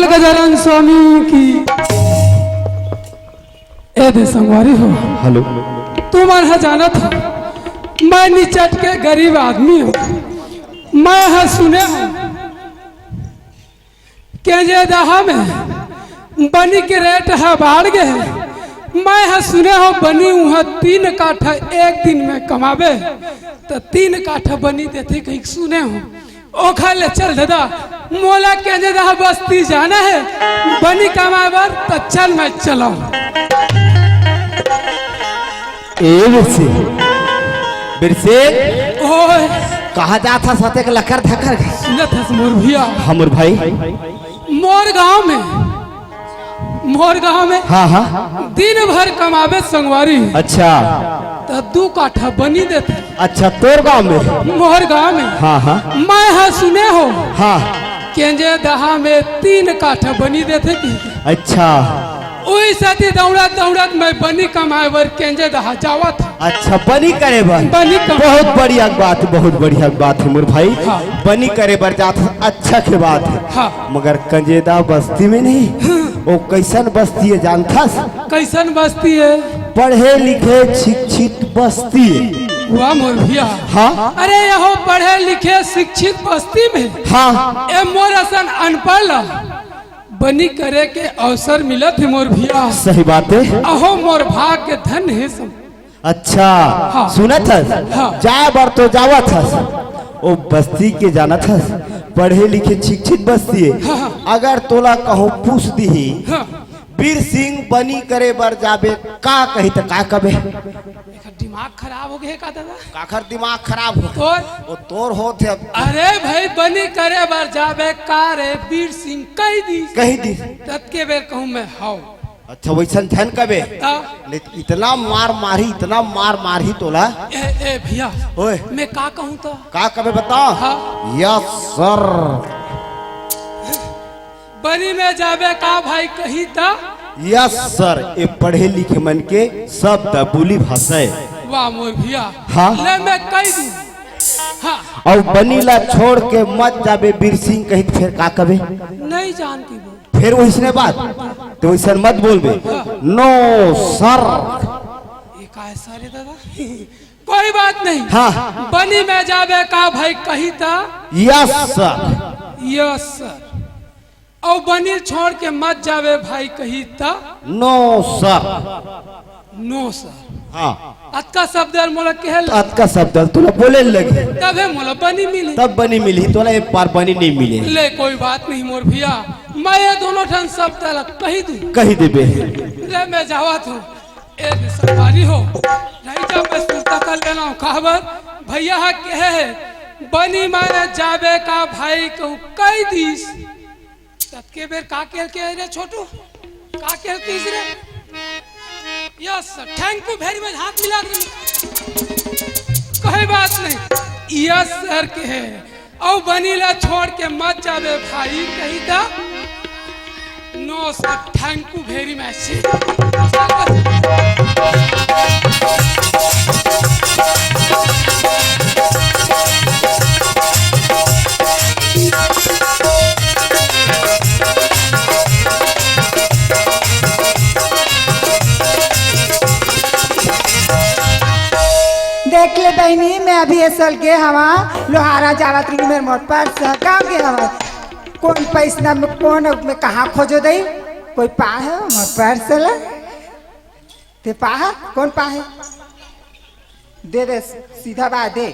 गजानन स्वामी की ए दे संगवारी हो। हेलो, तुम्हारा जाना था मैं निचट के गरीब आदमी हूँ। मैं है सुने हूँ के जे दहा में बनी के रेट है बाढ़ गए। मैं है सुने हो बनी वहाँ 3 काठा एक दिन में कमावे तो 3 काठा बनी देते कहीं सुने हो। ओखा ले चल दादा मोला के जे दहा बस्ती जाना है बनी कमावर तो चल मैं चला। बिरसे ओए कहा जाता सते के लकर धकर सुनत हस मोर भैया हमर भाई मोर गांव में हाँ हाँ दिन भर कमावे संगवारी। अच्छा तो 2 काठा बनी देते। अच्छा तोर गांव में मोर गांव में हाँ हाँ मैं हाँ सुने हो हाँ केंजे दहा में 3 काठा बनी देते की। अच्छा वही साथी दौड़त दौड़त मैं बनी कमाए बर केंजे दहा जावा था। अच्छा बनी करे बर बनी बहुत बढ़िया बात, बहुत बढ़िया बात है मोर भाई। हाँ। बनी करे बर जात अच्छा के बात है। हाँ। मगर कंजेदा बस्ती में नहीं वो कैसन बस्ती है जानता? कैसन बस्ती है? पढ़े लिखे शिक्षित बस्ती है। वाह मोर भैया। हाँ अरे यहो पढ़े लिखे शिक्षित बस्ती में हाँ ए मोर असन अनपढ़ बनी करे के अवसर मिलत है मोर भैया। सही बात है। अहो मोर भाग्य धन है सब। अच्छा हाँ। सुनत हस हाँ। जाए बार तो जावत हस वो बस्ती के जानत हस पढ़े लिखे शिक्षित बस्ती है। हाँ। अगर तोला कहो पूछ दी हाँ। वीर सिंह बनी करे बर जाबे का कही तो का कबे? दिमाग खराब हो गए का दादा? काखर दिमाग खराब हो तोर वो तोर होते अब। अरे भाई बनी करे बार जाबे का रे वीर सिंह कही दी तत के बेर कहूँ मैं हाउ। अच्छा वैसन धन कबे इतना मार मारी तोला। ए भैया ओए मैं का कहूँ तो का कबे बताओ? हाँ। यस सर बनी में जाबे का भाई कही था। यस सर ये पढ़े लिखे मन के सब बोली भाषा है। वाह मोर भैया। हाँ। ले मैं कही दूं। हाँ। और बनीला छोड़ के मत जाबे वीर सिंह कही फिर का कबे? नहीं जानती वो। फिर वैसने बात तो वैसा मत बोलबे। नो सर ये का है सारे दादा? कोई बात नहीं। हाँ। बनी में जाबे का भाई कही था। Yes sir. Yes sir. और बनी छोड़ के मत जावे भाई कही था। No sir. No sir. हाँ अतका शब्द मोला कहल अत का शब्द तोला बोले लगे तबे मोला बनी मिली। तब बनी मिली तोला एक बार बनी नहीं मिले। ले कोई बात नहीं मोर भैया मैं ये दोनों ठन शब्द कही दूं। कही देबे ले मैं जावत हूँ एक सरकारी हो नहीं जब मैं सुनता कर लेना हूँ खबर भैया के है बनी माने जाबे का भाई को कही दीस तत्के बेर का के रे छोटू का के तीसरे। Yes sir thank you very much हाथ मिला कोई बात नहीं। यस सर के है और बनीला छोड़ के मत जाबे भाई कही था। No sir thank you very much. देख ले बहनी मैं अभी असल के हवा लोहारा जावत रही मेरे मोट पर गाँव के हवा कौन पैसा में कौन में कहाँ खोजो दई कोई पा है मोट पर सला ते पा है कौन पा है दे सीधा बात दे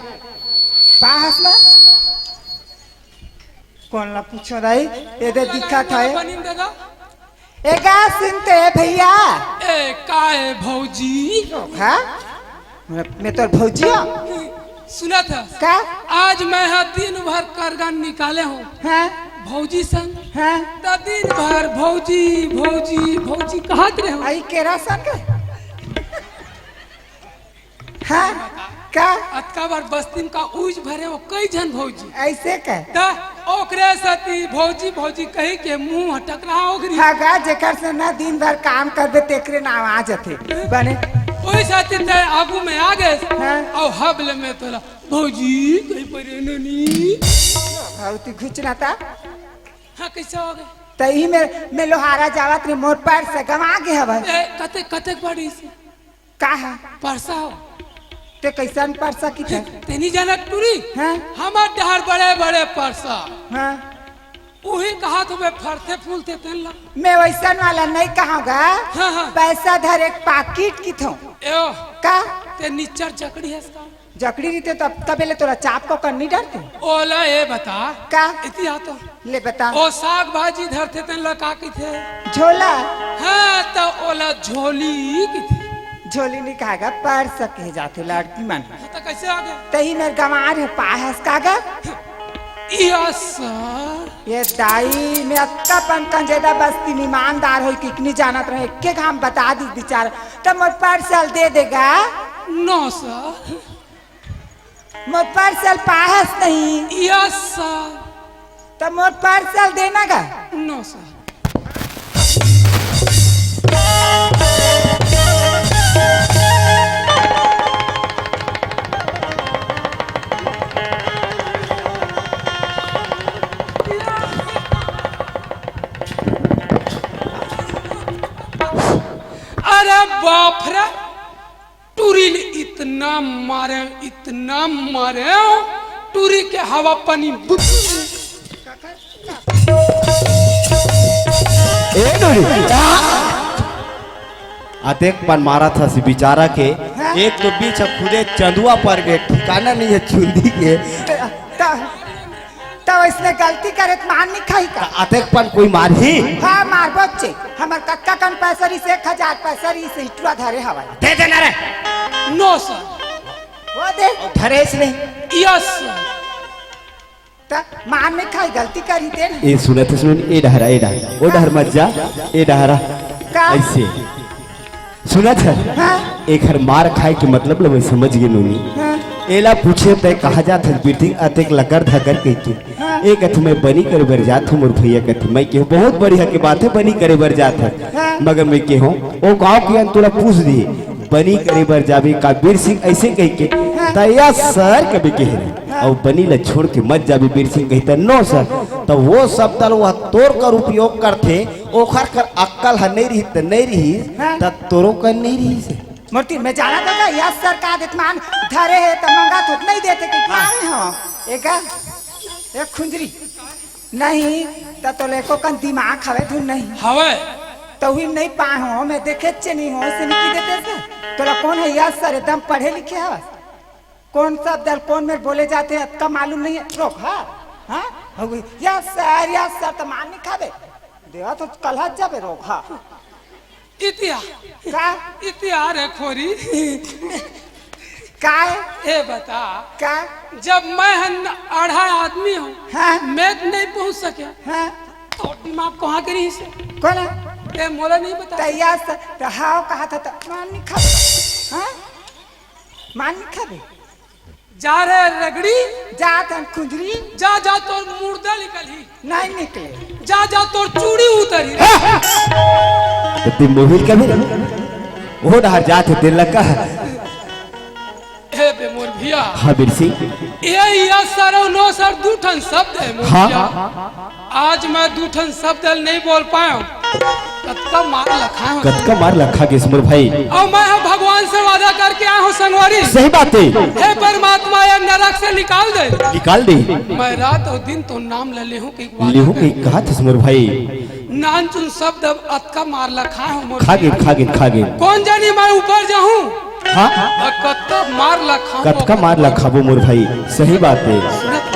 पा हसला कौन ला पूछो दई ये दे दिक्कत है बनी दादा ए गा सुनते भैया ए काहे भौजी। हाँ मैं तो भौजिया सुना था का आज मैं दिन भर करगन निकाले हूँ। हाँ भौजी संग हाँ तो दिन भर भौजी भौजी भौजी कहा रहे हो? आई केरा संग हाँ का अतका बार बस्तीन का उज भरे हो कई जन भौजी ऐसे का ता ओकरे सती भौजी भौजी कही के मुंह हटक रहा ओकरी। हाँ गा जेकर से ना दिन भर काम करबे तेकरे नाम आ जाते बने ओई साथी ते आगू में आ गए। हाँ। और हबल में तोला भौजी कहीं पर ननी भौती घुचना था हाँ कैसे हो गए तही में लोहारा जावत रे मोर पैर से गवा गे हवा कते कते बड़ी से का है परसा हो ते कैसन परसा की थे तेनी जाना टूरी हाँ हमार डहर बड़े बड़े परसा हाँ वही कहा तुम्हें फरते फूलते तेल ला मैं वैसन वाला नहीं कहूँगा हाँ हाँ पैसा धर एक पाकिट की थो एओ का ते निच्चर जकड़ी है इसका जकड़ी रहते तब तबेले तोरा चाप को करनी डरते ओला ये बता का इतिहा तो ले बता ओ साग भाजी धरते तेन ला का की थे झोला हाँ तो ओला झोली की थी झोली नहीं कहेगा पर सके जाते लड़की मन तो कैसे आ गए तही मेरे गंवार है पाहस कागा यस सर ये दाई में अक्का पंकन ज्यादा बस्ती में ईमानदार हो कितनी जानत रहे एक हम बता दी बेचारा तब मोर पार्सल दे देगा नो सर मोर पार्सल पाहस नहीं यस सर तब मोर पार्सल देना का नो सर अरे बाप रे टूरी ने इतना मारे टूरी के हवा पानी अतेक पर मारा था सी बेचारा के एक तो बीच खुदे चंदुआ पर गए ठिकाना नहीं है चुंदी के तो इसने गलती करे तो मान नहीं खाई का अतेक पर कोई मारी हाँ मार बच्चे हमार कक्का कन पैसरी से 1000 पैसरी से इटवा धरे हवा दे देना रे नो सर वो दे धरे नहीं यस सर तो मान नहीं खाई गलती करी दे ना ये सुने थे सुन ए डहरा वो डहर मत जा ए डहरा का ऐसे सुना था हाँ एक हर मार खाए के मतलब लो समझ गए नोनी हाँ एला पूछे तय कहा जात है बीटिंग अतेक लकर धकर कह के एक अथ में बनी करे बर जात हूं मोर भैया कथी मैं के बहुत बढ़िया के बात है बनी करे बर जात है मगर मैं के हूं ओ गांव के अंतुला पूछ दी बनी करे बर जाबे का बीर सिंह ऐसे कह के तया सर कभी कह रहे और बनी ला छोड़ के मत जाबे बीर सिंह कहता नो सर तो वो सब तल वह तोड़ कर उपयोग करते ओखर कर अक्कल ह नहीं रही त नहीं रही त तोरो कर नहीं रही से मूर्ति में जाना था यस सर का मान धरे है तो मंगा तो नहीं देते कि मारे हो एक खुंजरी नहीं तो लेको कन दिमाग हवे तू नहीं हवे तो ही नहीं पा हो मैं देखे चे नहीं हो से निकी देते से तोला कौन है यस सर एकदम पढ़े लिखे है कौन शब्द कौन में बोले जाते हैं का मालूम नहीं है रोक हाँ यस सर तो मान नहीं खावे देवा तो कल जाबे रोक हाँ इतिहास है खोरी का ए बता का जब मैं आधा आदमी हूँ हाँ मैं नहीं पहुँच सके हाँ तो दिमाग कहाँ करी से कौन है ए मोला नहीं बता तैयार तो हाँ कहा था तो मान नहीं खावे हाँ मान नहीं खावे जा रहे रगड़ी जा तन खुंजरी जा जा तोर मुर्दा निकली नहीं निकले जा तोर चूड़ी उतरी तो तुम मोहिल कभी वो डहर जाते दिल लगा हे बे मोर भैया हाँ बीर सिंह ये सर और नो सर दूठन शब्द है मोर हाँ भैया आज मैं दूठन शब्द नहीं बोल पाया कतका मार लखा हूँ कतका मार लखा के सुमर भाई और मैं भगवान से वादा करके आया हूँ संगवारी सही बात है हे परमात्मा ये नरक से निकाल दे मैं रात और दिन तो नाम ले ले हूँ कि लिहू के कहा था सुमर भाई नान चुन शब्द अतका मार लखा हूँ खा गे कौन जानी मैं ऊपर जाऊँ हाँ कतका मार लखा कतका मार लखा वो मोर भाई सही बात है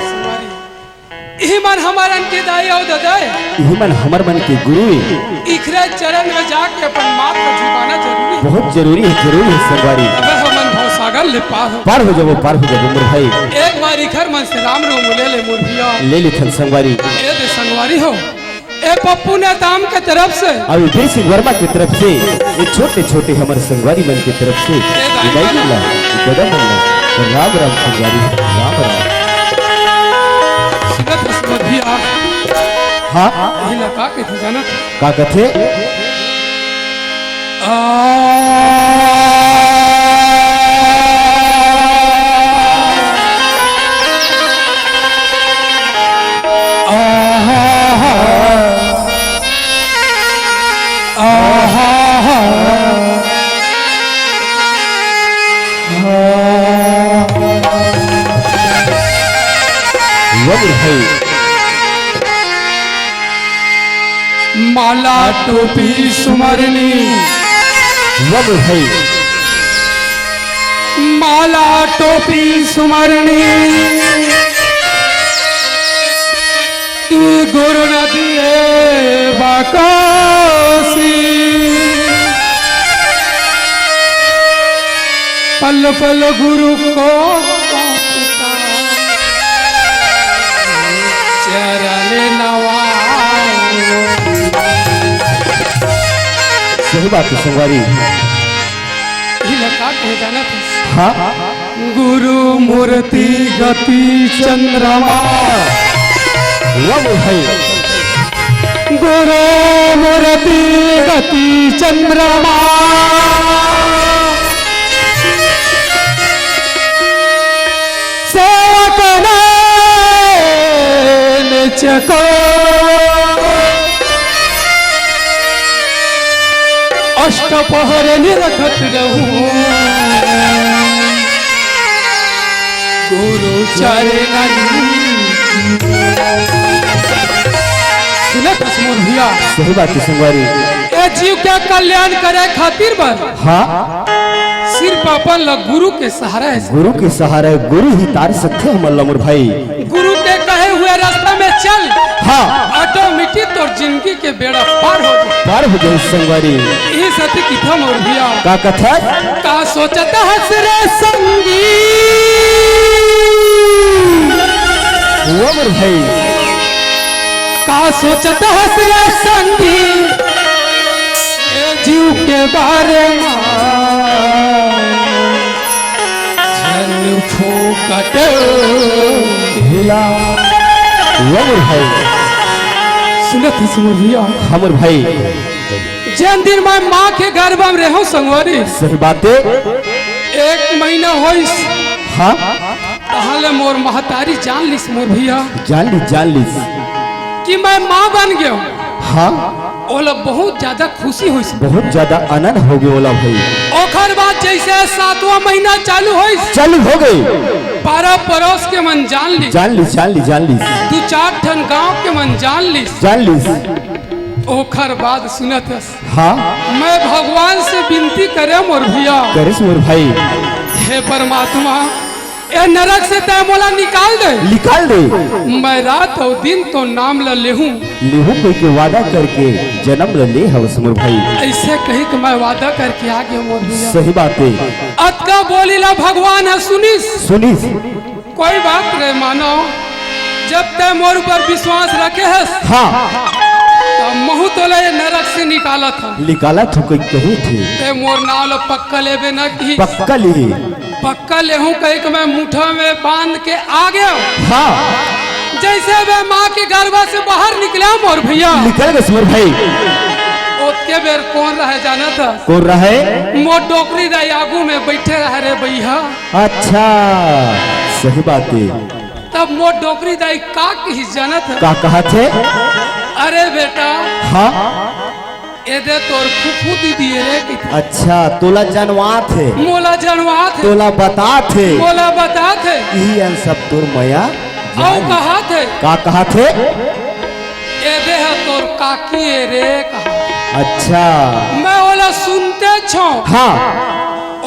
यही मन हमारन के दाई और ददाई यही मन हमर मन के गुरु है इखरे चरण में जाके अपन माँ को झुकाना जरूरी है बहुत जरूरी है संगवारी अबे हमन भव सागर ले पार हो जाओ मोर भाई एक बार इखर मन से राम रोम ले मोर भैया ले लिखन संगवारी ए दे संगवारी हो ए पप्पू ने दाम के तरफ से और इधर से वर्मा की तरफ से ये छोटे छोटे हमारे संगवारी मन की तरफ से विदाई मिला कदम मिला राम राम संगवारी राम राम भैया हाँ यही लगा के थे जाना का कथे मेरे भाई माला टोपी सुमरनी वो मेरे भाई माला टोपी सुमरनी गुरु नदी बाकासी पल पल गुरु को चरण नवाए। सही बात है संगवारी। लगा कहे जाना था हाँ गुरु मूर्ति गति चंद्रमा वो मेरे भाई गुरु मूर्ति गति चंद्रमा सेवक चको अष्टपहर निरखत रहूं गुरु चरण भैया। सही बात है संगवारी। ए जीव के कल्याण करे खातिर बर हाँ सिर्फ अपन ल गुरु के सहारा है। गुरु के सहारे गुरु ही तार सकते हैं मल्ला मोर भाई। गुरु के कहे हुए रास्ता में चल हाँ ऑटोमेटिक तो जिंदगी के बेड़ा पार हो जाए। पार हो जाए संगवारी। ये सत्य की था मोर भैया। का कथा का सोचता हंस रे संगी वो मेरे भाई का सोचता हंस रे संगी ए जीव के बारे में जन फूकट हिला वो मेरे भाई। सुनत है सुमर भैया हमर भाई जन दिन मैं माँ के गर्भ में रहूं संगवारी सही बात है। 1 महीना होइस हाँ तहले मोर महतारी जान लिस मोर भैया जान ली कि मैं माँ बन गया। हाँ ओला बहुत ज्यादा खुशी हुई। बहुत ज्यादा आनंद हो गया ओला भाई। ओखर बाद जैसे 7वां महीना चालू हुई चालू हो गई। 12 पड़ोस के मन जान ली 2-4 ठन गांव के मन जान ली। ओखर बाद सुनत हाँ मैं भगवान से विनती करे मोर भैया करिस मोर भाई हे परमात्मा ए नरक से तय मोला निकाल दे मैं रात और दिन तो नाम लेहूं कोई के वादा करके जन्म ले हवस मोर भाई। ऐसे कही कि मैं वादा करके आ गया मोर भैया। सही बात है। अतका बोली ला भगवान है सुनिस कोई बात रे मानो जब तय मोर ऊपर विश्वास रखे है हाँ तो महू तो ले नरक से निकाला था कोई कही थी ते मोर नाव लो पक्का लेबे न की पक्का लेहूं कही कि मैं मुठा में बांध के आ गया। हाँ जैसे वे माँ के गर्भ से बाहर निकला मोर भैया निकल गए मोर भाई। ओतके बेर कौन रहे जाना था कौन रहे मोर डोकरी दाई आगू में बैठे रहे रे भैया। अच्छा सही बात है। तब मोर डोकरी दाई का की जाना था का कहा थे अरे बेटा हाँ ये दे तोर फूफू दीदी रे अच्छा तोला जनवा थे मोला जनवा थे तोला बता थे यही सब तोर मया कहा थे ये दे है तोर काकी रे कहा। अच्छा मैं ओला सुनते छो हाँ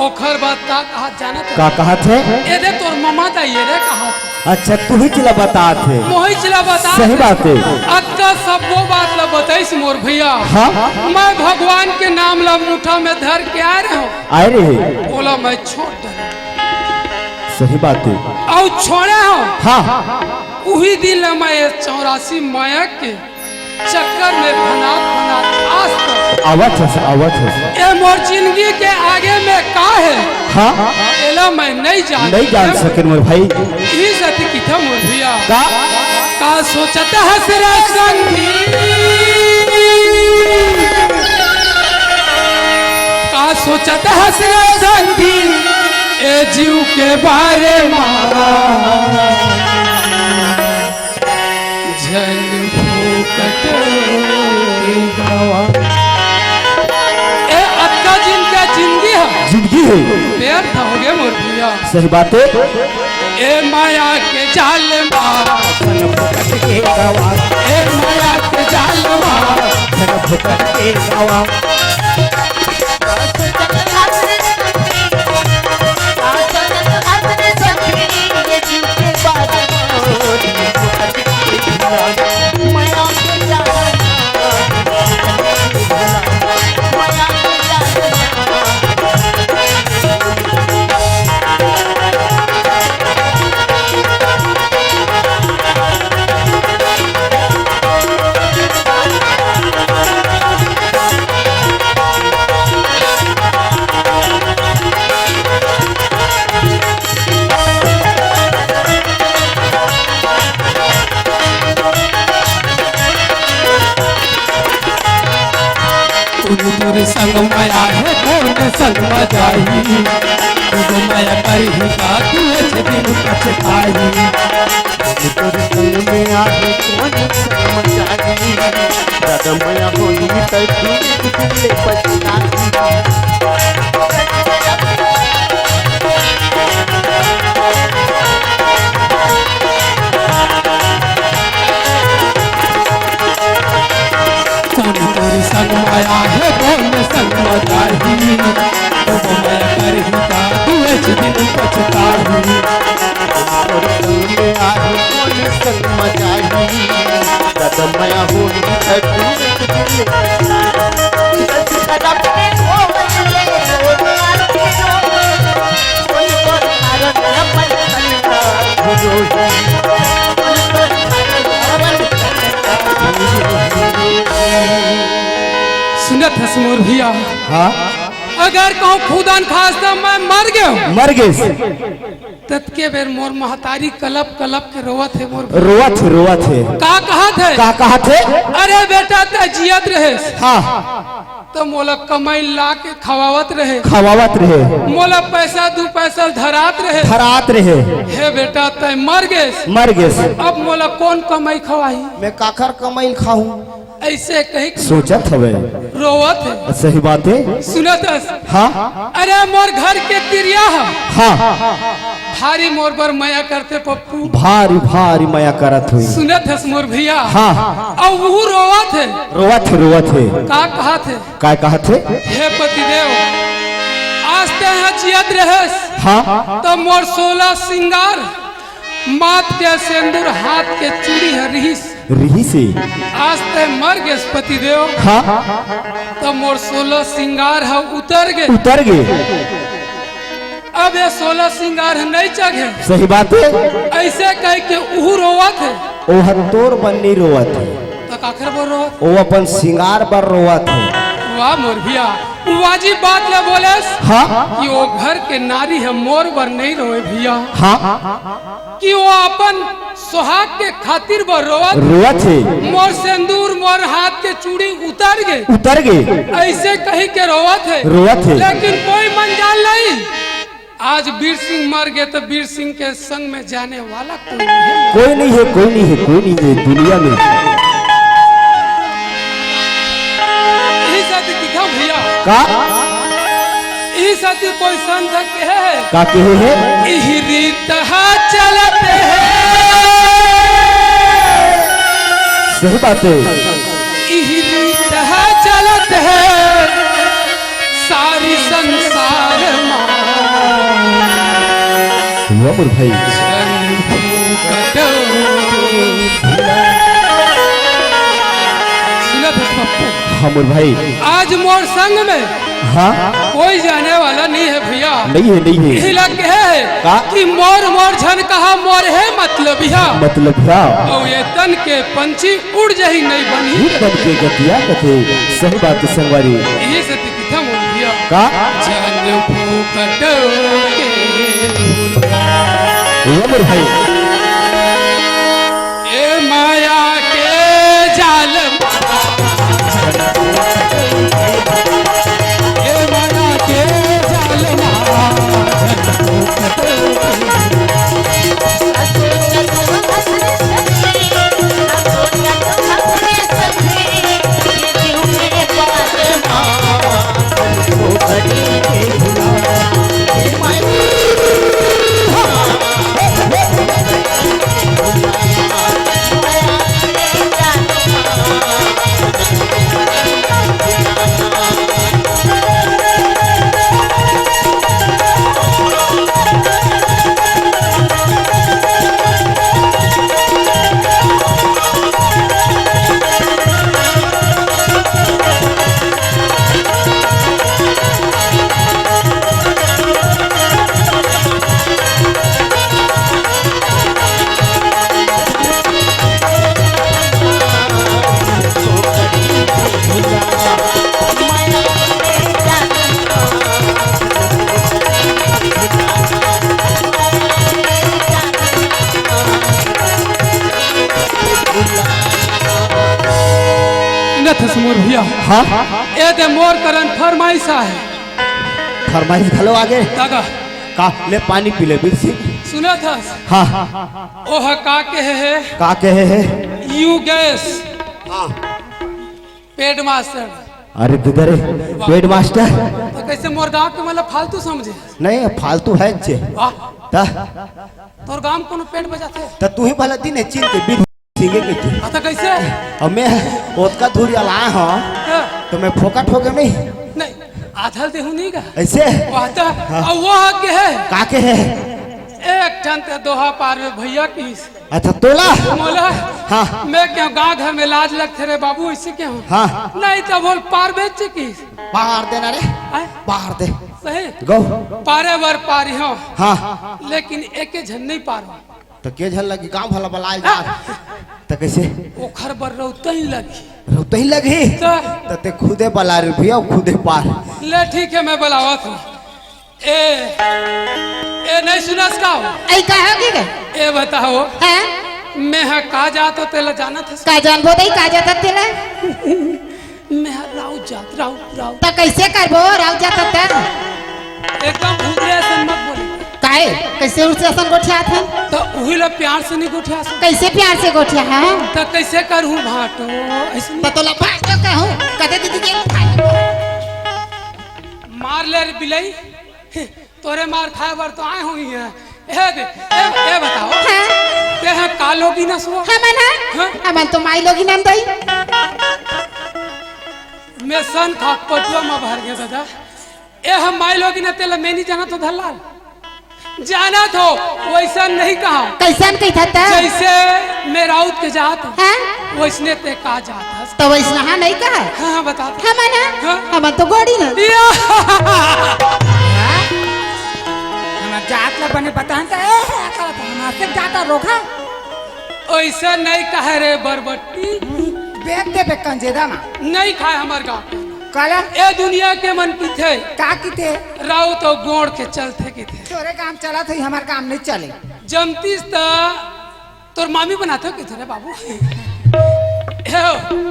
ओखर बात का कहा जाना का कहा थे ये दे तोर ममा दा ये रे कहा। अच्छा तू ही चिला बता थे मोही चिला बता सही बात है। अक्का सब वो बात ला बताइस मोर भैया। हाँ मैं भगवान के नाम ला मुठा में धर के आ रहे ओला मैं छोड़ दे। सही बात है। और छोड़े हो हाँ वही दिन मैं 84 माया के चक्कर में भनात आज तक आवत है। ये मोर जिंदगी के आगे में का है हाँ एला मैं नहीं जान सके मोर भाई। ये सत्य की था मोर भैया का सोचता है तेरा संगी का सोचता है तेरा संगी ए जीव के बारे में जन फूकट ए अक्का जिनका जिंदगी है व्यर्थ हो गया मोर भैया। सही बात है। ए माया के जाल माँ धन फुकट के गवा ए माया के जाल माँ धन फुकट के गवा तुझ संग माया है कौन संग मजाई तुझ माया कर ही का तू दिन पछताई तोरे संग में आगे कौन शर्म जागी दादा माया होई त तू ले पछताई कौन तोरे संग माया है कौन संग मजाई तुझ माया कर ही का तू दिन पछताई तोरे संग में आगे कौन शर्म जागी दादा माया होई त तू ले सुनत है समूर भैया हाँ अगर कहूँ खुदान खास्ता मैं मर गया मर गए तत्के बेर मोर महतारी कलप कलप के रोवत है मोर रोवा थे का कहा थे का कहा थे अरे बेटा ते जियत रहे हाँ तो मोला कमाई ला के खवावत रहे खवावत रहे मोला पैसा दू पैसा धरात रहे खरात रहे हे बेटा ते मर गए अब मोला कौन कमाई खवाई मैं काखर कमाई खाऊं ऐसे कहीं सोचत हवे रोवत है सही बात है सुनत हाँ अरे मोर घर के तिरिया है हाँ भारी मोर पर माया करते पप्पू भारी भारी माया करत हुई सुनत है मोर भैया हाँ और वो रोवत है रोवा थे का कहा थे काय कहा थे हे पतिदेव आज ते यहाँ जियत रहे हाँ तो मोर 16 सिंगार माथ के सिंदूर हाथ के चूड़ी है रही से आज ते मर गए पतिदेव हाँ तो मोर 16 सिंगार है उतर गए अब ये 16 सिंगार है नहीं चढ़े सही बात है ऐसे कह के उहू रोवत है ओ हतोर बन्नी रोवत है तो आखिर वो रोवत ओ अपन सिंगार पर रोवत है वाह मोर भैया वाजिब बात ले बोले हाँ कि वो घर के नारी है मोर बर नहीं रोए भैया हाँ कि वो अपन सुहाग के खातिर बर रोवत है मोर सिंदूर मोर हाथ के चूड़ी उतर गए ऐसे कही के रोवत है लेकिन कोई मंजाल नहीं आज वीर सिंह मर गए तो वीर सिंह के संग में जाने वाला कोई नहीं है दुनिया में यही सती दिखा भैया का यही सती कोई संत के है का कहे है यही रीत चलते हैं सही बात है यही रीत चलते हैं सारी संसार मोर भाई मोर भाई आज मोर संग में हाँ कोई जाने वाला नहीं है भैया नहीं है हिलक है कि मोर झन कहा मोर है मतलब हाँ और ये तन के पंछी उड़ जाही नहीं बनी तन के गतिया कथे सही बात संगवारी यही से दिखता मोर भैया का जन फूकट के मोर भाई ए माया के जाल जानत है मोर भैया हाँ ए दे मोर करन फरमाइशा है फरमाइश घलो आगे दादा का ले पानी पी ले बिरसी सुना था हाँ ओह का के है का कहे है यू गैस हाँ पेड मास्टर अरे दुदरे पेड मास्टर तो कैसे मोर गांव के मतलब फालतू समझे नहीं फालतू है चे वाह ता तोर गांव में कोनो पेट बजाते ता तू ही भला दिन है चिन के बिन सिंगे के तू तो कैसे अब मैं ओतका धूरी लाया हाँ हाँ, तो मैं फोकट हो गया नहीं नहीं आधल देहू नहीं का ऐसे वाह तो और वो के है का के है एक ठन ते दोहा पार में भैया की अच्छा तोला मोला हाँ मैं क्यों गांव घर में लाज लगते रे बाबू इससे क्यों हाँ नहीं तो बोल पार बेच की बाहर देना रे आय, बाहर दे सही गो पारे बर पारी हो हाँ लेकिन एक झन नहीं पार हो तो के झल लगी गांव भला बलाए जा तो कैसे ओखर बर रौता ही लगी रोते ही लगी तो तो ते खुदे बला रे भैया खुदे पार ले ठीक है मैं बुलावत हूँ ए नहीं सुनास का हो ऐ का हो गए ए बताओ हैं मैं हा का जात हो तेला जाना था का जानबो दई का जात तेला मैं हा राउ जात राउ त कैसे करबो राव जात त एकदम भूतरे ऐसे मत बोले काहे कैसे उसे असन गोठिया था तो वही ला प्यार से नहीं गोठिया सो कैसे प्यार से गोठिया है तो कैसे करूँ भाटो ऐसे नहीं। त तोला बात तो कहूं कदे दीदी के मार ले रे बिलई तोरे मार खाए बर तो आए हुई है ए बताओ ते है कालोगी ना सो हमन हाँ? हमन तो माई लोगी नाम दई मैं सन था पटुआ में भर गया दादा ए हम माई लोगी ना तेला मैं नहीं जाना तो धलाल जाना तो वैसा नहीं कहा कैसन कही था त जैसे मैं राउत के जात हैं वैसने ते का जात है तो वैसना नहीं कहा हाँ हाँ बता दो। हमन हाँ? हमन तो गोड़ी ना या! हमार जात ला बने बतान त ए हमार से जाता रोका ऐसा नहीं कहे रे बरबट्टी बेच दे बे कंजेदा मा नहीं खाए हमार गाँव कला ए दुनिया के मन की थे का की थे राउ तो गोड़ के चलते की थे तोरे काम चला थे हमार काम नहीं चले जमतीस त तोर मामी बनाते की थे रे बाबू हे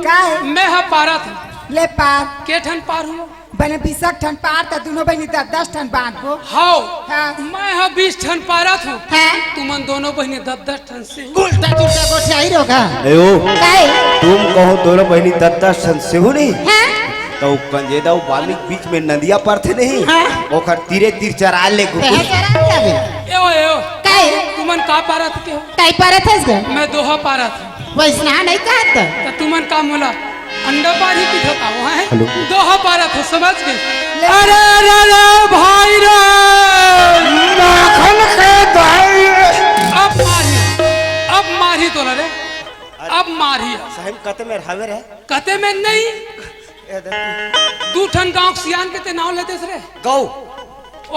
का है मैं हा पारा था ले पार के ठन पार हूँ बने 20 ठन पार त दोनों बहनी 10 ठन बांध को हाउ हाँ। मैं हा 20 ठन पारा था हैं तुमन दोनों बहनी 10 ठन से उल्टा उल्टा गोठिया ही रोगा ए ओ काहे तुम कहो दोनों बहनी दत्ता सन से हो नहीं हैं तो कंजेदा वाल्मीक बीच में नदिया पर थे नहीं हाँ। ओखर तीरे तीर चरा ले कहे करा जाबे एओ काहे तुमन का पारा था के हो काई पारे थस गे मैं दोहा पारा था वैसना नहीं कहत तो तुमन का मोला अंडा पारी की था वो है हेलो। दोहा पारा था समझ गए अरे अरे अरे भाई रे नाखन के भाई अब मारी तो रे अब मारी साहिब कते में रहवे रे कते में नहीं दू ठन गांव सियान के ते नाव लेते रे गौ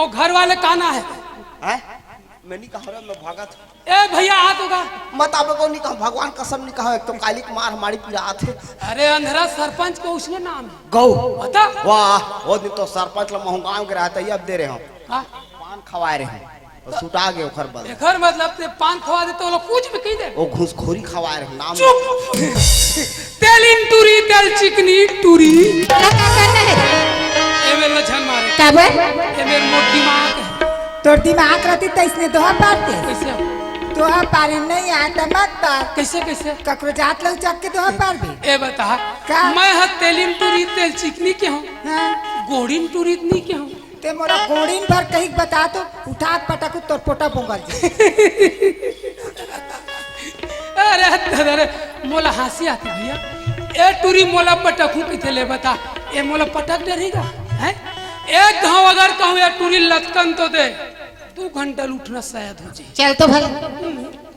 ओ घर वाले काना है हैं मैं नहीं कहा मैं भागा था ए भैया हाथ होगा मत आप लोगों ने कहा भगवान कसम नहीं कहा एक तो काली कुमार हमारी पीड़ा थे अरे अंधेरा सरपंच को उसने नाम है गौ बता वाह वो दिन तो सरपंच ला महंगाम के रहता अब दे रहे हम हाँ पान खवाए रहे हैं और सुटा गए ओखर बल घर मतलब ते पान खवा दे तो लोग कुछ भी कही दे वो घूसखोरी खवाए रहे नाम चुप तेल इन टूरी तेल चिकनी टूरी का करना है ए मेरे लछन मारे काबर ए मेरे मोटी दिमाग है तोर दिमाग रहती त इसने दोहा पारते कैसे दोहा पारे नहीं आया त मत पार कैसे कैसे ककरो जात लग चक के दोहा पार भी ए बता का? मैं हा तेलिन टूरी तेल चिकनी के हूँ हाँ गोड़ीन टूरी नहीं के हूँ ते मोरा गोड़ीन भर कहीं बता तो उठा पटक तोर पोटा पोंगल जे अरे मोला हंसी आती भैया ए टूरी मोला पटकू किथे ले बता ए मोला पटक डरेगा है एक घाव अगर कहूँ या टूरी लटकन तो दे 2 घंटा उठना शायद हो जी चल तो भाई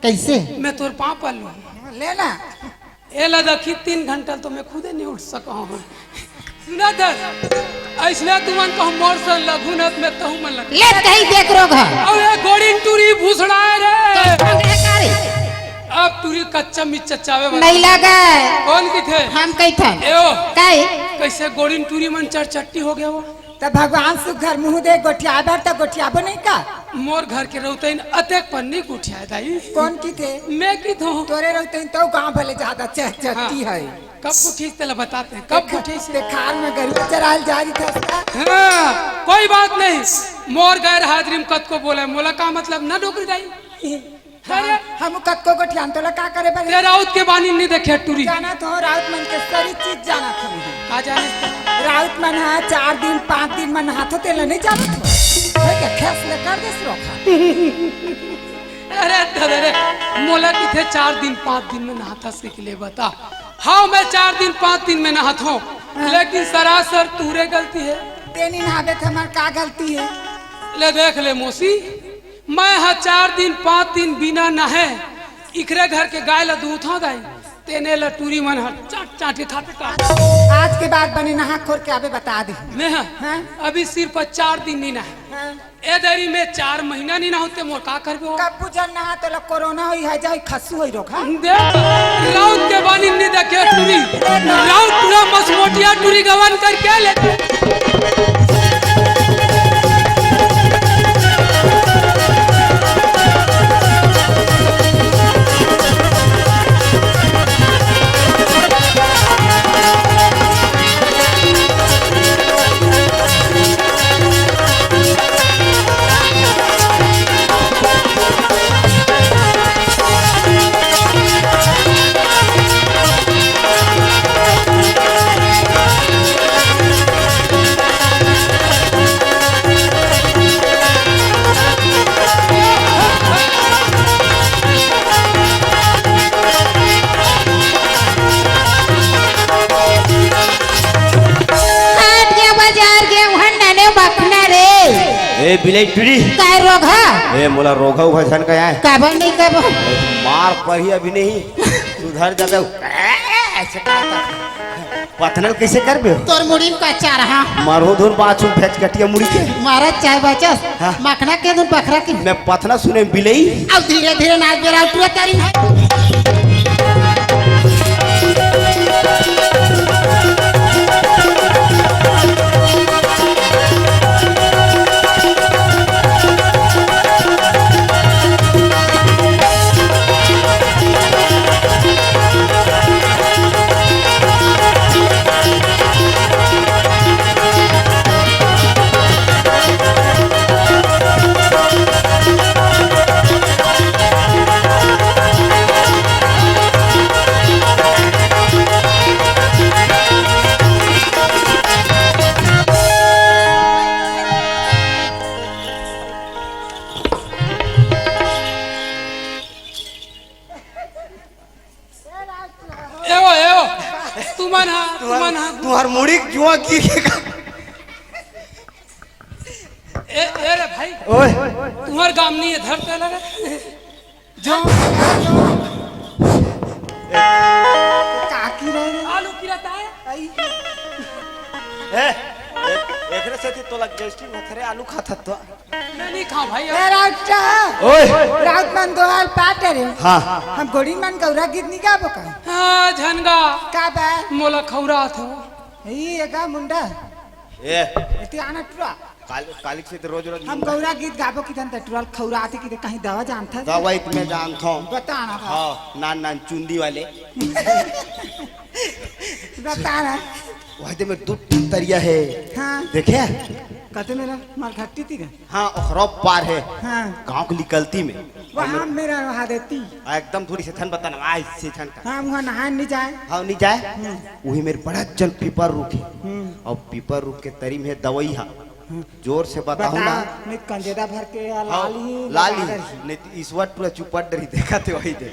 कैसे मैं तोर पाँव पर लूँ लेना ए लदखी 3 घंटा तो मैं खुदे नहीं उठ सका हूँ सुना दर ऐसने तुमन कहूँ मोर से लघुनत में कहूँ मन लग ले कहीं देख रो घर अब ये गोड़ीन टूरी भूसड़ा रे तो करे अब टूरी कच्चा मिर्चा चावे वाला नहीं लगा कौन की थे हम कही था एओ काहे कैसे गोड़ीन टूरी मन चटचट्टी हो गया वो त भगवान सुख घर मुँह दे गोठिया भर त गोठियाबो नहीं का मोर घर के रहते अतेक पन्नी उठिया दाई कौन की थे मैं की थो तोरे रहते तो गांव भले ज्यादा चहचती है कब उठी तेला बताते हैं कब उठी ते खाल में गरुआ चराल जा रही था हाँ, कोई बात नहीं मोर गैर हाजिरी में कत को बोले मोला का मतलब न डोकरी दाई हम कक्को को ठियान तोला का करे बरे ते राउत के बानी नहीं देखे टूरी जाना तो राउत मन के सारी चीज जाना था का जाने राउत मन है 4 दिन 5 दिन मन हाथों तेल नहीं जाना था क्या खेस ले कर दे रोखा अरे दादा मोला की थे 4 दिन 5 दिन में नहाता सीख ले बता हाँ मैं 4 दिन 5 दिन में नहाता हूँ लेकिन सरासर तूरे गलती है तेनी नहावे थे हमार का गलती है ले देख ले मौसी मैं 4 दिन 5 दिन बिना नहे इकरे घर के गाय ला दूधा दाई तेने ला टूरी मन चाट चाट के खाते काट आज के बाद बने नहा खोर के आवे बता दे मैं हाँ? अभी सिर्फ 4 दिन नहीं नहे हाँ? ए दरी में 4 महीना नहीं नहाते मोर का करबे हो कब पूजन नहा तो ला कोरोना होई है जाई खस्सू होई रोखा देख राउत के बानी नहीं देखे टूरी राउत पूरा मसमोटिया टूरी गवन करके ले ए बिलेटरी काय रोग है ए मोला रोगा भजन का है काबर नहीं कब मार पर ही अभी नहीं सुधर जाता ऐसे पथनल कैसे कर बे तोर मुड़ी का चार हाँ मारो धुन बाचू फेंच कटिया मुड़ी के मारा चाय बचस हाँ। मखना के दून बकरा के मैं पथना सुने बिलई अब धीरे धीरे नाच बेरा उतरा तारी है तुम्हार मुड़ी जुआ की ए रे भाई ओए तुम्हार गाम नहीं है धर ते लगे जो काकी रहे आलू गिरता है ए एकरे से तो लग जस्टिन थरे आलू खाता तो मैं नहीं खाऊं भाई ए राउत ओए राउत मन दोहाल पाटे रे हां हम गोड़ी मन गौरा गीत नहीं गाबो का हाँ झनगा का बा मोला खौरा था ई एका मुंडा ए एती आना टुरा कालिक से तो रोज रोज हम गौरा गीत गाबो की तन टुरल खौरा आती की कहीं दवा जानता दवाई तुम्हें जानता हूँ बता ना हाँ नान नान चुंदी वाले बता ना वही में दूध तरिया है हाँ देखे कहते मेरा माल घट्टी थी का हाँ खरब पार है हाँ गांव की निकलती में वहाँ मेरा वहाँ देती एकदम थोड़ी से ठंड बताना आज से ठंड का हाँ वहाँ नहाए नहीं जाए हाँ नहीं जाए वही मेरे बड़ा जन पीपर रुक है और पीपर रुक के तरी में दवाई हा जोर से बताऊं बता ना नहीं कंजेदा भर के हाँ, लाली लाली लगा रही। नहीं इस वक्त पूरा चुपट डरी देखा थे वही दे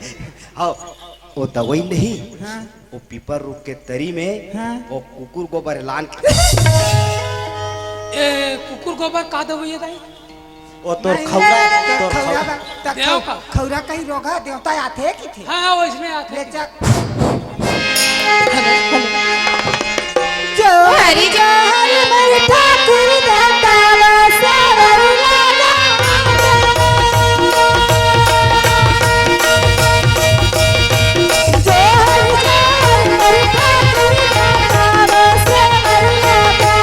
हाँ वो दवाई नहीं हाँ वो पीपर रुक के तरी में हाँ। वो कुकुर गोबर लान के ए कुकुर गोबर का दो ये दाई वो तो नहीं, खौरा तो खौरा खौरा बा- देव का। खौरा कहीं रोगा देवता आते की थे हाँ वो इसमें आते ले जा जो हरी जो हरि ठाकुर दाता सावर लागा जो हरि ठाकुर दाता सावर लागा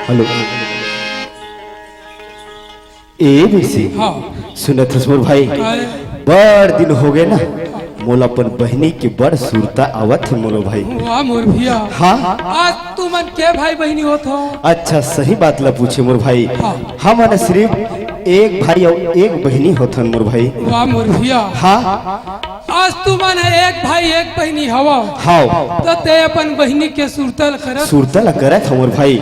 हेलो ए बेसी हाँ सुनत हस मोर भाई अरे बड़ दिन हो गए ना मोला अपन बहनी के बड़ सुरता आवत है मोलो भाई। वाह मोर भैया हाँ आज तू मन के भाई बहनी होत हो? अच्छा सही बात ला पूछे मोर भाई। हाँ। हम न सिर्फ एक भाई और एक बहनी होथन मोर भाई। वाह मोर भैया हाँ आज तू मन एक भाई एक बहनी हवा हाँ तो ते अपन बहनी के सुरतल करत सुरता ला करत है मोर भाई।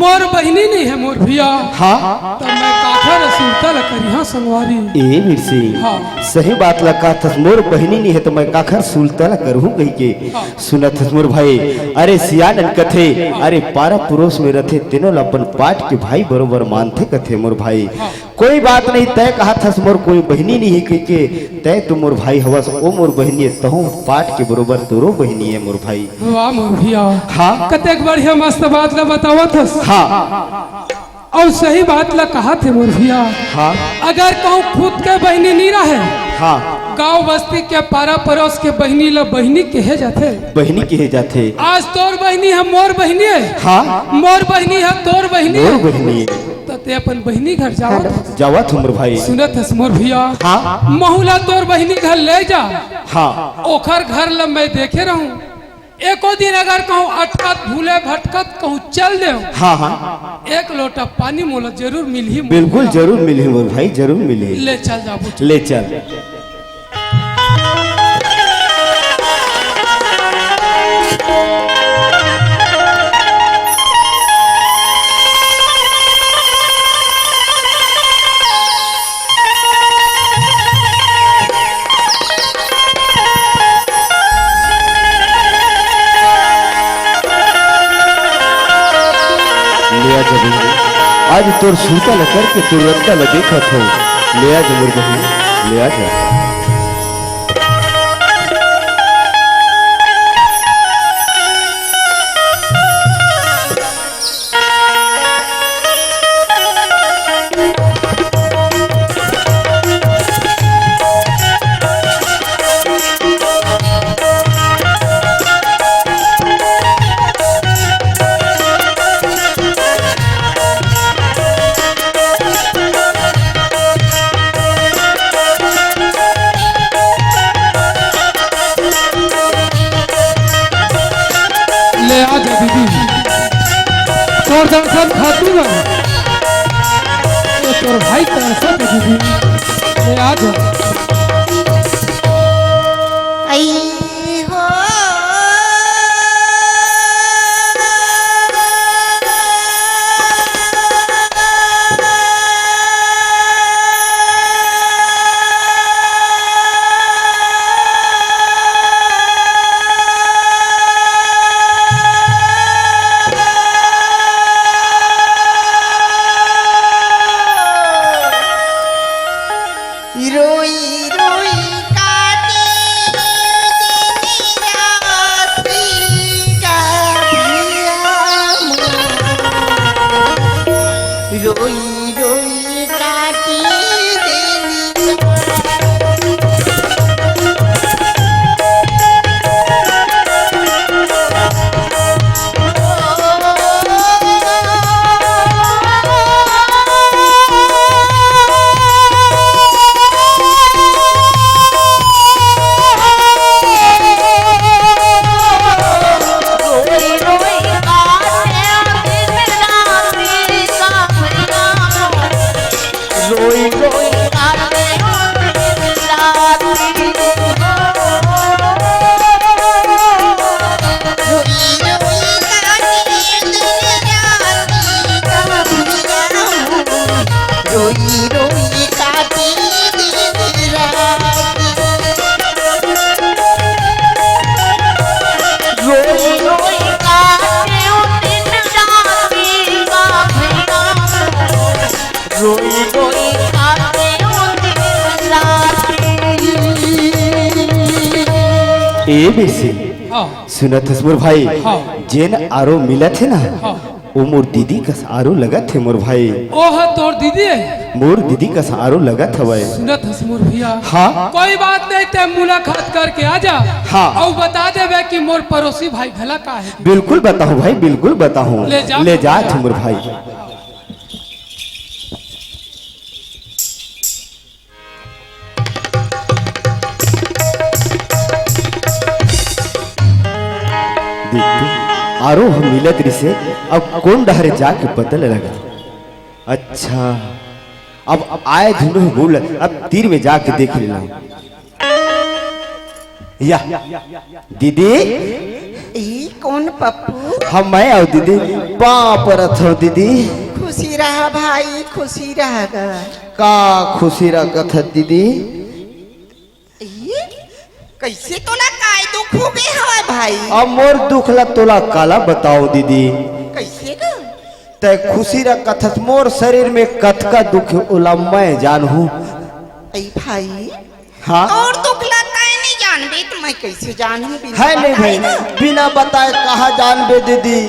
मोर बहनी नहीं है मोर भैया हाँ तो मैं काखर सुरतल करी हाँ संगवारी। ए मिर्सी हाँ। सही बात ला कहत मोर बहनी नहीं है तो मैं काखर सुलता ला करहूं कही के। हाँ। सुनत हस मोर भाई अरे सियान कथे अरे पारा पुरुष में रथे तीनों ला अपन पाट के भाई बरोबर मानते कथे मोर भाई। हाँ। कोई बात नहीं तय कहा थस मोर कोई बहनी नहीं है कही के तय तो मोर भाई हवस ओ मोर बहनी है तहु पाट के बरोबर तोरो बहनी है मोर भाई। वाह मोर भैया हाँ कतेक बढ़िया मस्त बात ला बतावत हस। हाँ और सही बात ला कहा थे मोर भैया हाँ अगर कहूँ खुद के बहनी नहीं रहे हाँ गांव बस्ती के पारा पड़ोस के बहनी ला बहनी कहे जाते बहनी कहे जाते। आज तोर बहनी है मोर बहनी है हाँ मोर बहनी है तोर बहनी मोर है बहनी है तो ते अपन बहनी घर जावत जावत मोर भाई। सुनत हस मोर भैया हाँ महुला तोर बहनी घर ले जा हाँ ओखर घर ला मैं देखे रहूं एको दिन अगर कहूँ अटकत भूले भटकत कहूँ चल दे हाँ हाँ एक लोटा पानी मोला जरूर मिली बिल्कुल जरूर मिले मोर भाई जरूर मिले। ले चल जा बुच्ची। ले चल आज तोर सूता ल करके तुरंत ल देखत हो ले आ जा मोर बहन ले आ जा। ले आ जा दीदी तोर दर्शन खातू ना ये तोर भाई कैसा है दीदी ले आ जा। आई हो रोई रोई काटी रोई रोई काटी ए बेसी हाँ सुनत हस मोर भाई हाँ जेन आरो मिलत है ना हाँ वो मोर दीदी का सारो लगत है मोर भाई। ओह तोर दीदी है? मोर दीदी का सारो लगत हवे। सुनत हस मोर भैया। हाँ कोई बात नहीं, ते मुलाकात करके आ जा। हाँ। और बता देवे कि मोर पड़ोसी भाई भला का है। बिल्कुल बताऊं भाई, बिल्कुल बताऊं। ले जा मोर भाई। आरो हम मिलत रही से अब कौन डहरे जाके बदल लगा। अच्छा अब आए धुनो बोल, अब तीर में जाके देख लेना। या दीदी ई कौन पप्पू? हम मैं आओ दीदी, पाँव परत हो दीदी। खुशी रहा भाई, खुशी रहा। का खुशी रखत है दीदी। कैसे तोला काय दुख हो गए हवा भाई? अब मोर दुख ला तोला काला बताओ दीदी। कैसे ग? ते खुशी रखत है मोर शरीर में कतका दुख उला मैं जानू। ऐ भाई हाँ और दुख लगता है नहीं जानबे तो मैं कैसे जानूं? है नहीं भाई, बिना बताए कहा जानबे दीदी।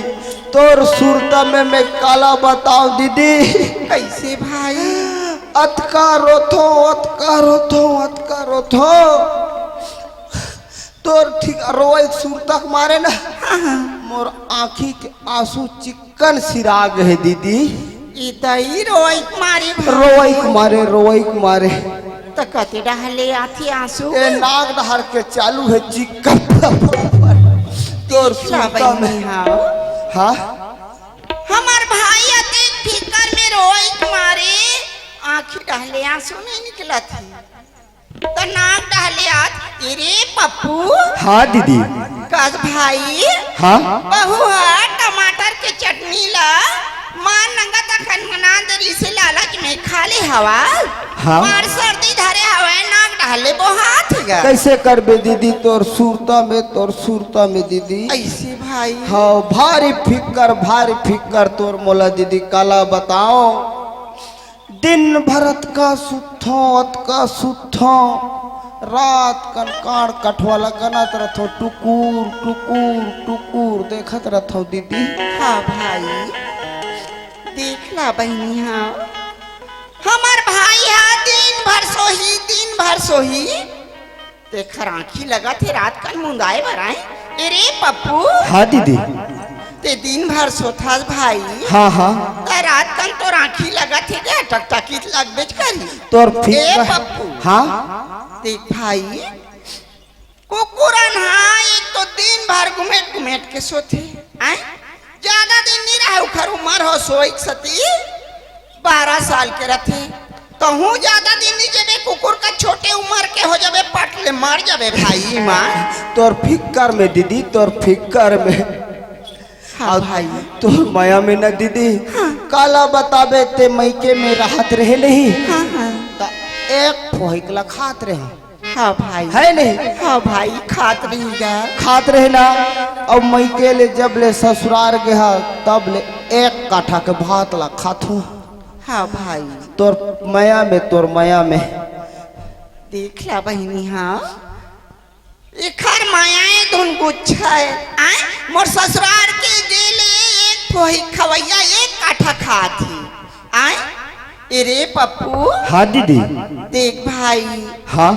तोर सुरता में मैं काला बताओ दीदी। कैसे भाई? अतका रोथो अतका रोथो अतका रोथो तोर ठीक रोए सुरता मारे ना मोर आँखी के आंसू चिकन सिराग है दीदी। इतई रोई मारे रोई मारे तो कते डहले आथी आंसू ए नाग नहर के चालू है चिकन तोर सुरता में। हाँ हमार भाई अते फिकर में रोई मारे आँखी डहले आंसू नहीं निकला थी तो नाक डहले आत। अरे पप्पू। हाँ दीदी। कस भाई हाँ बहुआ टमाटर के चटनी ला मार नंगा तखन मना दरी से लालच में खा ले हवा। हाँ मार सर्दी धरे हवा नाक डहले बोहात गा। कैसे करबे दीदी तोर सुरता में दीदी। ऐसे भाई हाँ भारी फिकर तोर मोला दीदी काला बताओ। दिन भरत का सुथो रात कन कान कठवाला कनत रथो टुकुर देखत रथो दीदी। हाँ भाई देखला बहनी। हाँ हमार भाई हा दिन भर सोही देखर आँखी लगा थे रात कन मुंदाए भराए। अरे पप्पू। हाँ दीदी। ते दिन भर सोथास भाई। हाँ हाँ रात कन तो आँखी लगा थे क्या टकटकीत लग बेच करी तोर ए पप्पू। हाँ देख भाई कुकुरन हाँ एक तो दिन भर घुमेट के सोते आए ज्यादा दिन नहीं रहे उखर उमर हो सोई सती 12 साल के रथे तो हूँ ज्यादा दिन नहीं जबे कुकुर का छोटे उम्र के हो जाबे पटले मर जाबे भाई माँ। तोर फिकर में दीदी तोर फिकर में। हाँ भाई तो माया में न दीदी। हाँ। काला बताबे ते मैके में राहत रहे नहीं। हाँ। तो एक फोहिकला खात रहे। हाँ भाई है नहीं। हाँ भाई खात रहे ना। अब मैके ले जब ले ससुरार गया तब ले एक काठा के भात ला खाथू। हाँ भाई तोर माया में देख ला बहनी। हाँ एखर मायाए धुन गुच्छा है आए मोर ससुरार के गेले एक पोही खवैया एक काठा खाती आए। अरे पप्पू। हाँ दीदी। देख भाई हाँ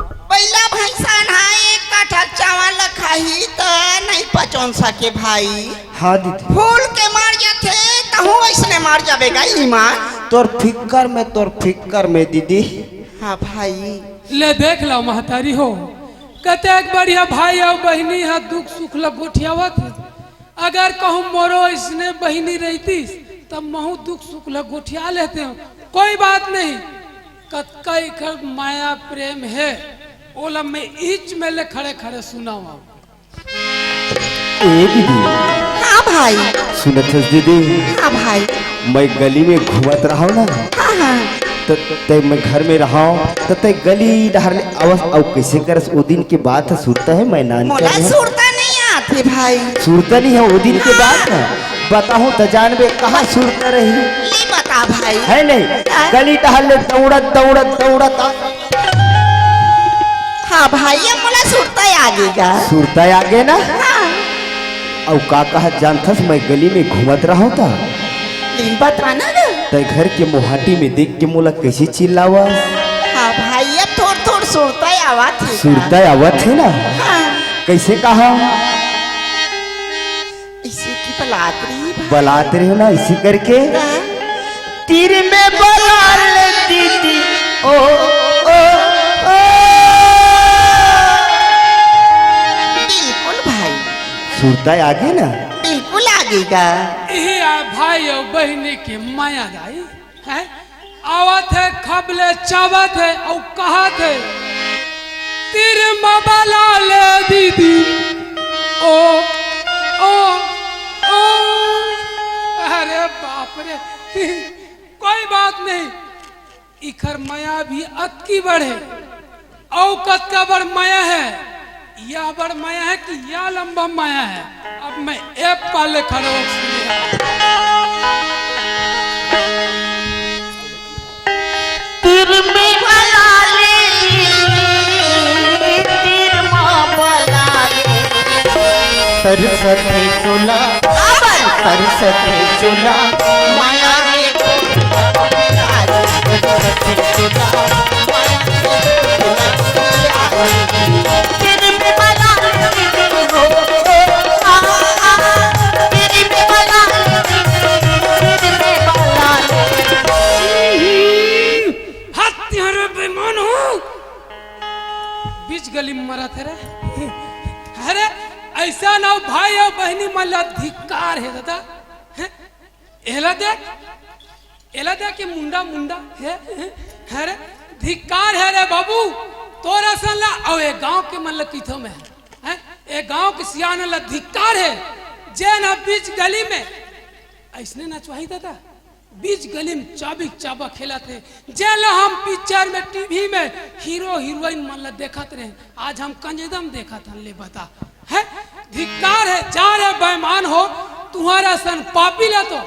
पहला भैंसा नहा एक काठा चावल खाही तो नहीं पचौन सके भाई। हाँ दीदी। फूल के मार जाते कहूँ ऐसने मार जाबेगा ईमान। तोर फिकर में दीदी। हाँ भाई ले देख लो महतारी हो कतेक बढ़िया भाई और बहनी है दुख सुख ल गोठियावत है। अगर कहूँ मोरो इसने बहनी रहती तब महू दुख सुख ल गोठिया लेते हो। कोई बात नहीं कतका माया प्रेम है ओला में ईच में ले खड़े सुनाओ। दीदी। हाँ भाई सुनत है दीदी। हाँ भाई मैं गली में घूमत रहा हूँ ना। हाँ ते मैं घर में रहा तो ते गली डहर अवस और कैसे करस वो दिन के बात है सुरता है मैं नान मोला सुरता नहीं आते भाई। सुरता नहीं है वो दिन के बात है बताऊं तो जानबे कहाँ सुरता रही। ले बता भाई। है नहीं गली डहर दौड़त हाँ भाई ये मोला सुरता आगे ना। और का कहा जानथस मैं गली में घूमत रहा था लेकिन बताना ना। ते घर के मोहाटी में देख के मोला कैसे चिल्लावा हाँ भाई अब थोड़ थोड़ सुरता आवाज थी सुरता आवत है ना हाँ कैसे कहा इसी की बलात्री बलाते रहे ना इसी करके तीर में बलार दीदी ओ ओ ओ बिल्कुल भाई सुरता आगे ना बिल्कुल आगेगा। यही भाई और बहनी की माया दाई है आवत है खबले चावत है और कहत है तीर मबला ले दीदी ओ ओ ओ अरे बाप रे कोई बात नहीं इखर माया भी अतकी बढ़े औकत का बड़ माया है यह बड़ माया है कि यह लंबा माया है। अब मैं एक पाले खड़ो तीर में बला ले तीर मां बला ले सरसते चोला सरसते चोला माया रे तीर में बला ले आ तीर में बला ले तीर में बला ले हत्यारे बेईमान हो बीच गली में मरा थे रे अरे ऐसा ना भाई और बहनी मल्ला धिक्कार है दादा एला देख के मुंडा मुंडा है अरे धिक्कार है रे बाबू तोरा सला और एक गांव के मतलब किथो में है एक गांव के सियाने ला धिक्कार है जे ना बीच गली में ऐसने ना चाहिए दादा बीच गली में चाबिक चाबा खेला थे जेल हम पिक्चर में टीवी में हीरो हीरोइन मतलब देखत रहे आज हम कंजदम देखा था ले बता है धिक्कार है जा रे बेईमान हो तुम्हारा सन पापी ले तो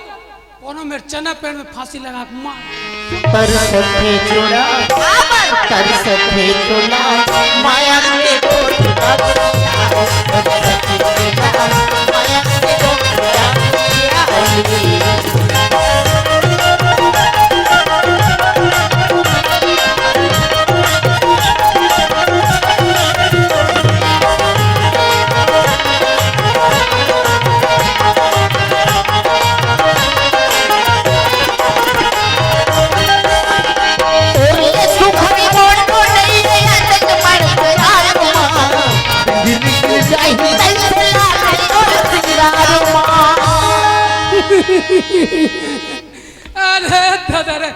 कोनो मेरे चना पेड़ में फांसी लगा के मार सरसते चोला तरसते चोला माया रे माया अरे दादा रे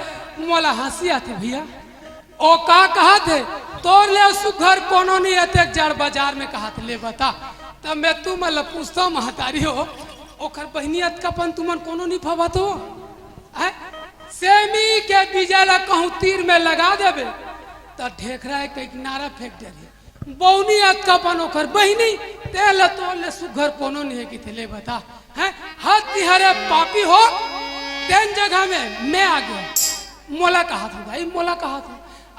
मोला हंसी आती भैया ओ का कहा थे तोर ले सुघर कोनो नहीं आते जड़ बाजार में कहा थे ले बता तब मैं तू मतलब पूछता महतारी हो ओखर बहनियत का पन तुमन कोनो नहीं फबत हो है सेमी के बीजाला कहूँ तीर में लगा देबे तो ढेकरा है कई किनारा फेंक दे बौनियत का पन ओखर बहनी तेल तोर ले सुघर कोनो नहीं है कि थे ले बता है हाथ तिहारे पापी हो तेन जगह में मैं आ गया मोला कहा था भाई मोला कहा था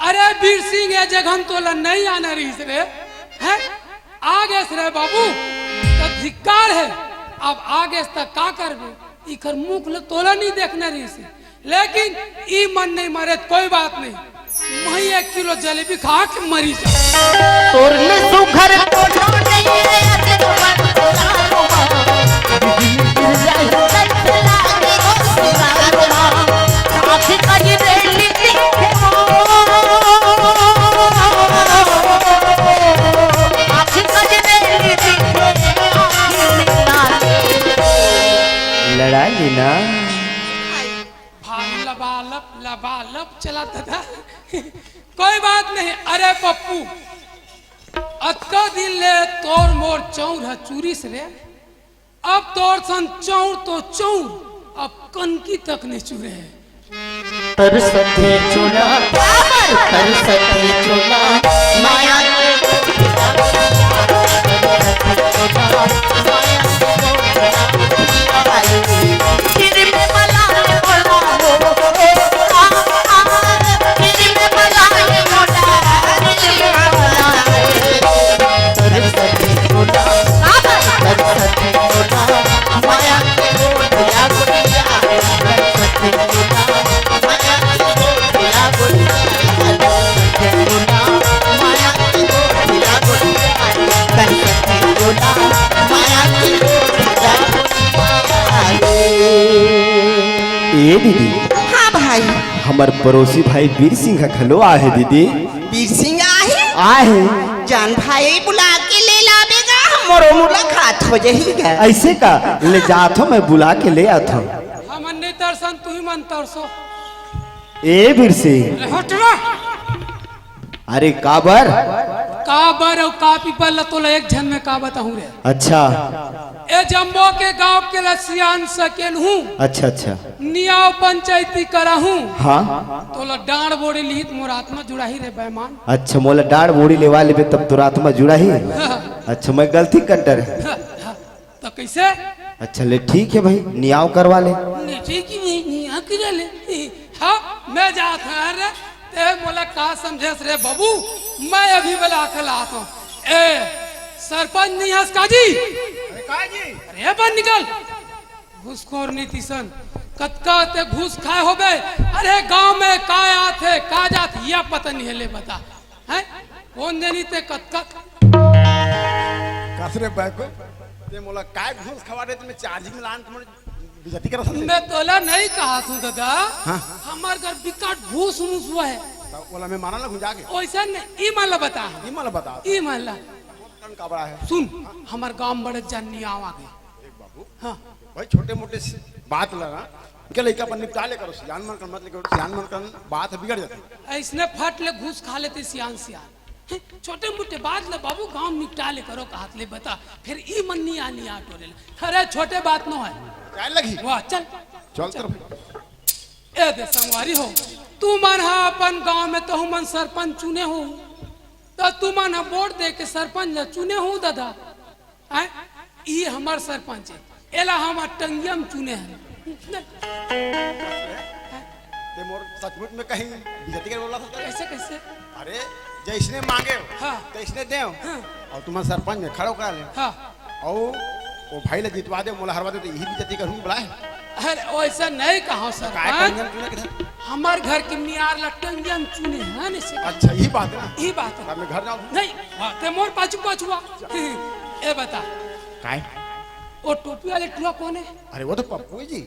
अरे वीर सिंह ये जगह हम तोला नहीं आना रही रे है आगे से रे बाबू तो धिक्कार है अब आगे से तक का करबे इकर मुख ले तोला नहीं देखना रही से लेकिन ई मन नहीं मरे कोई बात नहीं मैं 1 किलो जलेबी खा के मरी जा तोर ले सुघर तो नहीं है अते तो मन गिर जाए चला के ओ सिंगारा आँख कजी रेली दिखे आँख कजी रेली दिखे लड़ाई ना लबालब चला था कोई बात नहीं अरे पप्पू अतका दिन ले तोर मोर चौर है चूरी से रे अब तोर सन चौर तो चौर अब कनकी तक नहीं चुरे है तरसते चोला तरसते चोला माया तरसते चोला ए दीदी हाँ भाई हमार पड़ोसी भाई वीर सिंह खलो आहे दीदी वीर सिंह आहे आहे जान भाई बुला के ले लावेगा हमरो मुलाकात हो जाएगा। ऐसे का ले जात हो मैं बुला के ले आता हूँ हम नहीं तरसन तू ही मन तरसो ए वीर सिंह अरे हटना अरे काबर का बर और का पीपल तो एक झन में का बताऊं रे अच्छा ए जम्बो के गांव के लसियान सकेल हूँ अच्छा अच्छा नियाव पंचायती करा हूँ हाँ तो ला डांड बोड़ी लिहित मोर आत्मा जुड़ा ही रे बेमान अच्छा मोला डाढ़ बोड़ी लेवा लेबे तब तोरा आत्मा जुड़ा ही अच्छा मैं गलती कर तो कैसे अच्छा ले ठीक है भाई नियाव करवा ले नहीं ठीक ही नहीं यहाँ की ले हाँ मैं जात है रे ते मोला का समझे रे बाबू मैं अभी वाला आकर आता हूँ ए सरपंच नहीं हंस काजी अरे बन निकल घूसखोर नीति सन कतका ते घूस खाए हो बे अरे गांव में का आते का जात ये पता नहीं है ले बता है कौन देनी ते कतका कसरे बैको ते मोला काय घूस खवा दे में चार्जिंग लान तुम बिजती कर सकते मैं तोला नहीं कहा तू दादा हमार घर बिकट घूस मुस हुआ है बोला मैं मारा लगूं जाके वैसा नहीं ई मान ला बता ये मला बता ई मान ला कौन का बड़ा है सुन हमार गांव में बड़े जानी आवा गए एक बाबू हाँ भाई छोटे मोटे बात लगा के लइका पर निपटा ले करो सियान मन कर मत ले करो सियान मन कर बात बिगड़ जाती ऐसने फट ले घूस खा लेते सियान सियान छोटे मोटे बात ले बाबू गांव निपटा ले करो कहात ले बता फिर ई मन नहीं आनी आ टोले अरे छोटे बात न है काय लगी वाह चल चल तर ए दे संगवारी हो तू मन हा अपन गांव में तो मन सरपंच चुने हो तो तू मन हा वोट दे के सरपंच चुने हो दादा है ये हमार सरपंच है एला हम टंगियम चुने हैं ते मोर सचमुच में कहीं बिजती कर बोला था कैसे कैसे अरे जैसने मांगे हाँ। तैसने दे हाँ। और तुम्हारा सरपंच में खड़ो करा ले हाँ और वो भाई ले जितवा दे मोला हरवा दे तो यही बिजती करूं बुला है अरे वैसा नहीं कहो काय सरपंच पंजन तूने किधर हमार घर के मियार लटंगियम चुने हैं ना से अच्छा यही बात है ना ये बात है अब मैं घर जाऊं नहीं वाह, ते मोर पाछू पाछुआ ए बता काय वो टोपी वाले टुआ कौन है अरे वो तो पप्पू जी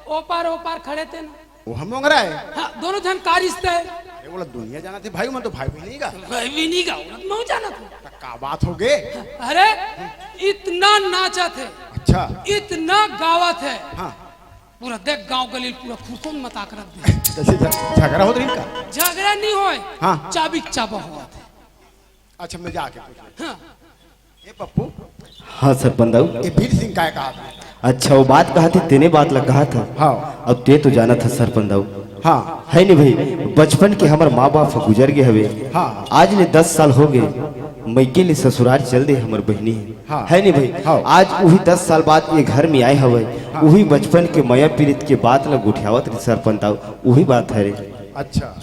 ओ पार खड़े थे ना वो हम लोग रहा है हाँ दोनों जन कार रिश्ते है अरे बोला दुनिया जाना थे भाई मैं तो भाई भी नहीं का भी नहीं का मैं जाना था तो का बात हो गए अरे इतना नाचा थे अच्छा इतना गावा थे हाँ पूरा देख गांव गली पूरा फुरफुन मताक रख दे जैसे झगड़ा हो इनका झगड़ा नहीं होए हाँ। चाबी चाबा हुआ थे अच्छा मैं जाके पूछ हाँ ये पप्पू हाँ सरपंच ये वीर सिंह काय कहा था अच्छा वो बात कहा थी तेने बात लग कहा था हाँ अब ते तो जाना था सरपंच हाँ है नहीं भाई बचपन के हमारे माँ बाप गुजर गए हवे हाँ। आज ने 10 साल हो गए मैं के लिए ससुराल चल दे हमार बहनी हाँ। है नहीं भाई हाँ। आज वही 10 साल बाद ये घर में आए हवे वही बचपन के मया पीड़ित के बात लग उठावत रे सरपंच वही बात है रे अच्छा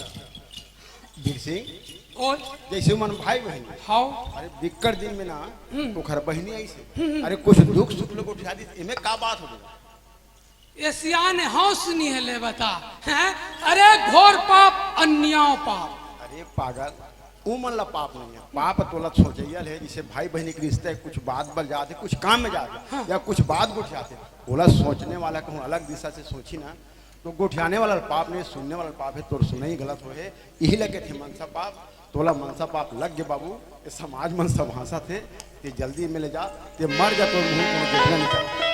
वीर सिंह और जैसे मन भाई बहन हाउ अरे बिक्कड़ दिन में ना तो घर बहनी आई से अरे कुछ दुख सुख लोग उठा दी इनमें का बात हो गई ये सियाने हाँ सुनी है ले बता हैं अरे घोर पाप अन्याय पाप अरे पागल वो मन ला पाप नहीं है पाप तोला सोचैया है जिसे भाई बहनी के रिश्ते कुछ बात बल जाते कुछ काम में जाते या कुछ बात गुठियाते बोला सोचने वाला कहूँ अलग दिशा से सोची ना तो गुठियाने वाला पाप नहीं सुनने वाला पाप है तो सुना ही गलत हो है यही लगे थे मनसा पाप तोला मनसा पाप लग गए बाबू ये समाज मन सब भाषा थे ते जल्दी मिले जा ते मर जा तो मुंह को देखना नहीं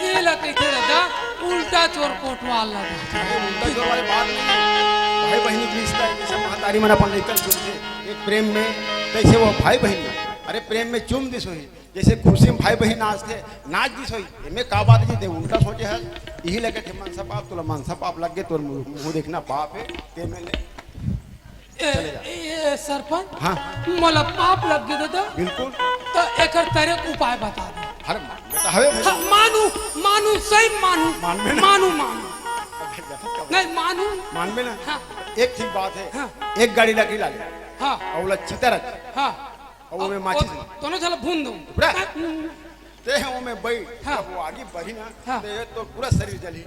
ये लगे थे दादा उल्टा चोर कोटवाल लगा उल्टा जोर वाली बात नहीं है। भाई बहनी की रिश्ता है जैसे महतारी मन अपन लेकर चुमते एक प्रेम में कैसे वो भाई बहन में अरे प्रेम में चुम दिस हुई जैसे खुशी में भाई बहन नाचते नाच दिस हुई इनमें का बात जी उल्टा सोचे है यही लगे थे मनसा पाप तुला मनसा पाप लग गए तो मुंह देखना पाप है ते में ले ए सरपंच हाँ मोला पाप लग गया दादा बिल्कुल तो एक तेरे उपाय बता दे हर बेटा हवे हाँ, मानू मानू सही मानू मानबे ना। मानू मानू नहीं मानू मान में ना हाँ। एक ठीक बात है हाँ। एक गाड़ी लकड़ी ला ले हाँ और बोला चिता रख हाँ और वो में माचिस दोनों चलो भून दूँ बड़ा ते वो में बैठ हाँ। जब वो आगे बढ़ी ना हाँ। ते तो पूरा शरीर जली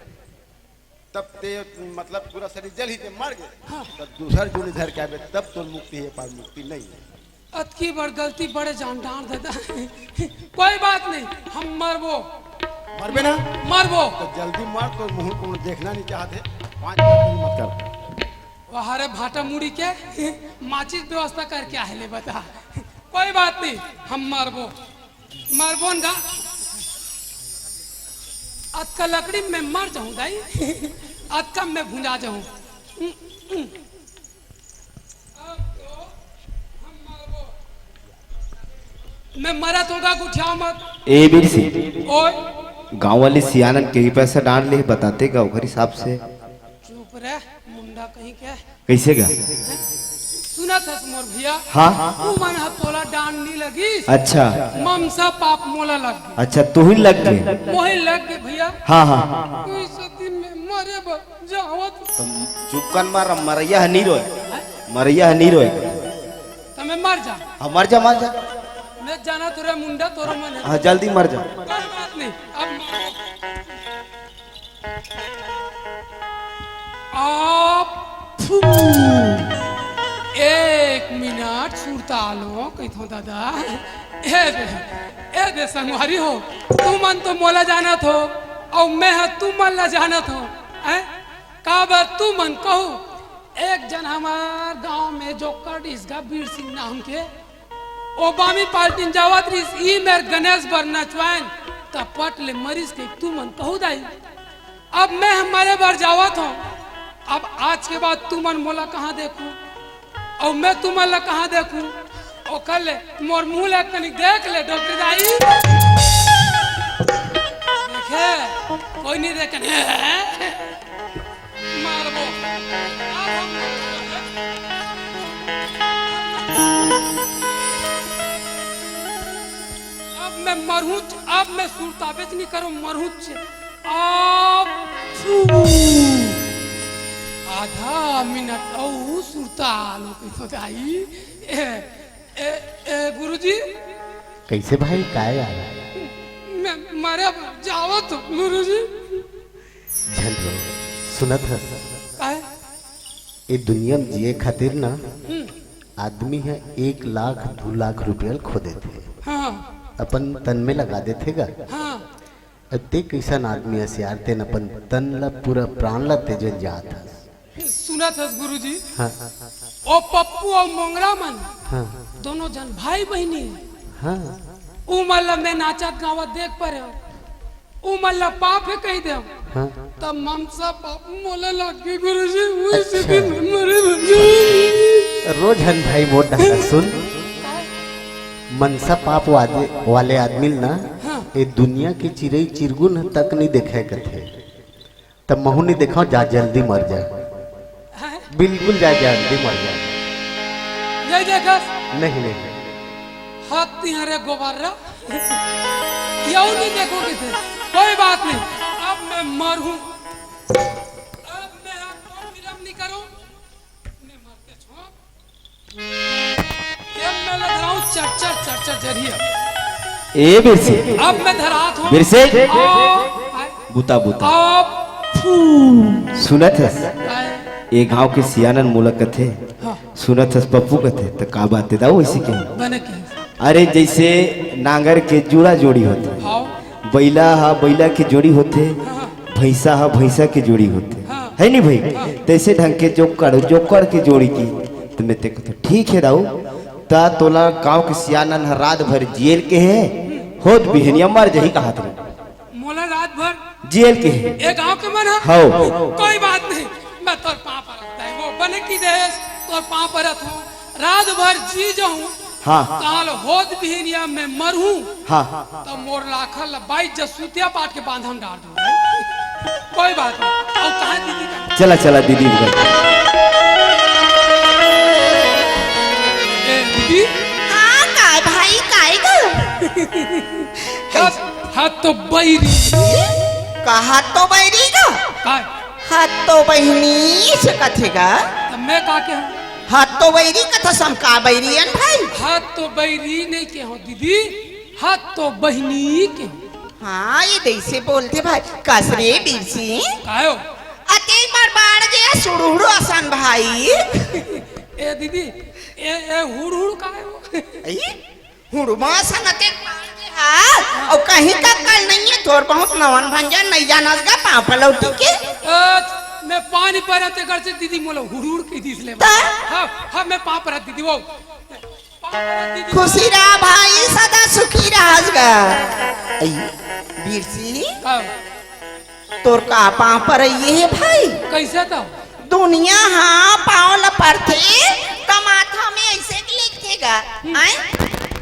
तब ते मतलब पूरा शरीर जल ही ते मर गए हाँ। तब दूसरा जो इधर क्या तब तो मुक्ति है पर मुक्ति नहीं है अतकी बड़ गलती बड़े जान डांट देता कोई बात नहीं हम मरबो मरबे ना मरबो तो जल्दी मर, तो मुंह को देखना नहीं चाहते, 5 मिनट मत कर। वहारे भाटा मुड़ी के माचिस व्यवस्था करके आहले बता। कोई बात नहीं, हम मरबो मरबो ना। आज का लकड़ी में मर जाऊं दाई, आज का मैं भुंजा जाऊं। मैं मरा तो होगा कुछ मत। ए बीर सी ओए गांव वाले सियानन के ही पैसा डांट ले बताते गाँव घर हिसाब से। चुप रहे मुंडा कहीं क्या कैसे गा? सुना था मोर भैया। हाँ तू मन तोला डांड नहीं लगी। अच्छा ममसा पाप मोला लग गई। अच्छा तू ही लग गए। मोहे लग गए भैया। हाँ हाँ कोई सती में मरे जावत तो चुप कर मार, मरैया नहीं रोए, मरैया नहीं रोए। तो मैं मर जा। हाँ मर जा मर जा। मैं जाना तोरा मुंडा तोरा मन है। हाँ जल्दी मर जा। कोई बात नहीं। अब फू, 1 मिनट सुरता लो कहीं दादा। ए दे संगवारी हो, तू मन तो मोला जाना थो और मैं तू मन ला जाना थो। का बात तू मन कहू। एक जन हमार गांव में जो इसका बीर सिंह नाम के ओबामी पार्टी जावत रिस ई मेर गणेश बरना चुआन तपट ले मरीज के तू मन कहू दाई। अब मैं हमारे बार जावत हूँ। अब आज के बाद तू मन मोला कहाँ देखूं और मैं तू मन ला कहाँ देखूं। और कर ले मोर मुंह ले कनी देख ले डॉक्टर दाई। देखे कोई नहीं देखे मारबो। अब मैं मरहूँ, अब मैं सुरताबेज नहीं करूँ मरहूँ से। अब आधा मिनट और सुरता लो आई। गुरुजी कैसे भाई काय आया? मैं मारे जाओ तो गुरुजी। झन रो सुनत है काय ये दुनिया में जिए खातिर ना आदमी है 1 लाख 2 लाख रुपया खो देते। हाँ अपन तन में लगा देते गा। हाँ ते कैसन आदमी है यार, तेन अपन तन ला पूरा प्राण ला तेजन जात है। सुना था गुरुजी। हाँ ओ पप्पू और मोंगरा मन हाँ दोनों जन भाई बहनी है। हाँ उ मल्ला मैं नाचत गावत देख पर उ मल्ला पाप है कही दे। हाँ तब ममसा पाप मोला लग गई गुरुजी। उसी अच्छा। दिन मरे बन रोज हन भाई मोटा सुन मनसा पाप वाले आदमी ना ये दुनिया की चिड़ई चिरगुन तक नहीं देखे कथे। तब महू नहीं देखा जा जल्दी मर जा, बिल्कुल जा जल्दी मर जा। जय जय नहीं नहीं हाथ तिहारे गोबारा यू नहीं देखोगे थे। कोई बात नहीं, अब मैं मर हूं। अब मैं आपको विरम नहीं करूं। मैं मरते छो ये मैं लग रहा हूं चर्चा जरिए। ए बिरसे अब मैं धरात हूं बिरसे अब बुता बुता फू सुनत है ये गांव के सियानन मूलक कथे। हाँ। सुनत है पप्पू कथे तो का बात दाऊ वैसे के बने के अरे जैसे नांगर के जुड़ा जोड़ी होते, हां बैला हा बैला के जोड़ी होते, भैंसा हा भैंसा के जोड़ी होते है नहीं भाई। तैसे ढंग के जोकर के जोड़ी की तो मैं तेको तो ठीक है दाऊ ता तोला गांव के सियानन हा रात भर जेल के है होत बिहनिया मर जही कहा तुम मोला रात भर जेल के है ये गांव के मन है। हो कोई बात नहीं, मैं तोर पाँव पर रखता है वो बने की देश तोर पाँव पर रख हूँ। रात भर जी जाऊँ हाँ काल होद बिहनिया में मरूं हाँ तो मोर लाखल 22 जसूतिया पाट के बांध हम डाल दूं। कोई बात नहीं। और कहाँ दीदी का चला चला दीदी दीदी हाँ काय भाई काय ग हाथ तो बैरी कहा तो बैरी ग काय हाथ तो बहनी से कथेगा। तब मैं का के हूँ हाथ तो बैरी कथा समका बैरी अन भाई। हाथ तो बैरी नहीं के हो दीदी, हाथ तो बहनी के। हाँ ये दैसे बोलते भाई कसरे बीरसी कायो अते बार बार जे सुड़ुड़ो आसान भाई। ए दीदी ए हुड़ हुड़ कायो हुड़मा संगते हा और कहीं का कल नहीं है थोड़ बहुत नवन भंजन नहीं जाना का पाँव पलौटी के मैं पानी पर आते कर से दीदी मोला हुड़ुड़ के दिस ले ता? हाँ मैं पाँव पर दीदी वो खुशी रहा भाई सदा सुखी रहसगा वीर सिंह तोर का पाँव पर ये है भाई कैसे था दुनिया हाँ पाँव ल पड़ते माथा में ऐसे लिखेगा आए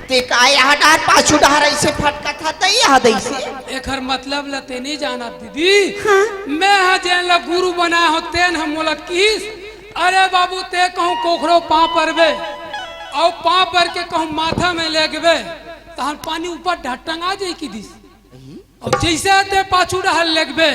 ते का यहाँ डार पाछू डार ऐसे फटका था तई याद ऐसे एकर मतलब लते नहीं जाना दीदी हाँ? मैं हाँ जेन ला गुरु बना हो तेन हम मोला किस अरे बाबू ते कहूँ कोखरो पाँव पर बे और पाँव पर के कहूँ माथा में ले गए तहन पानी ऊपर ढटंगा जाए की दिस और जैसे ते पाछू डहल लगबे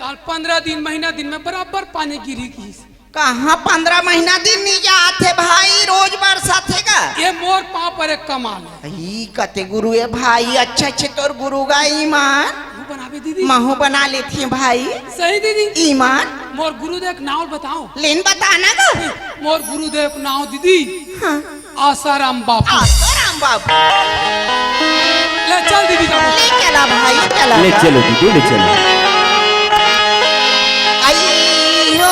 तहन 15 दिन महीना दिन में बराबर पानी गिरी की कहाँ 15 महीना दिन नहीं जाते भाई रोज बरसात है का ये मोर पाँव पर एक कमाल है कते गुरु है भाई अच्छे अच्छे तोर गुरु का ईमान बनावे दीदी महू बना लेती है भाई सही दीदी ईमान मोर गुरुदेव नाव बताओ लेन बताना का मोर गुरुदेव नाव दीदी हाँ आसाराम बापू आसाराम बापू ले चल दीदी जाओ ले चला भाई चला ले चलो दीदी ले चलो आई हो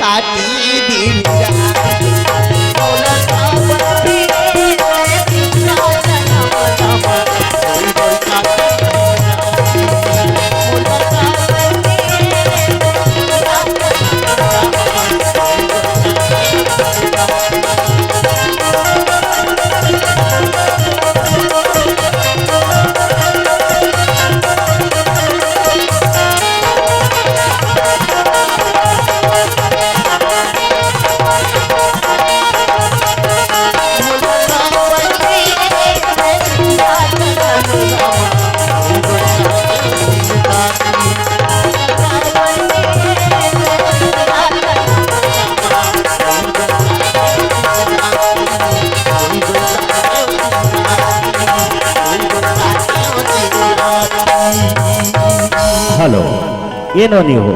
काटी दिन ಹಲೋ ಏನೋ ನೀವು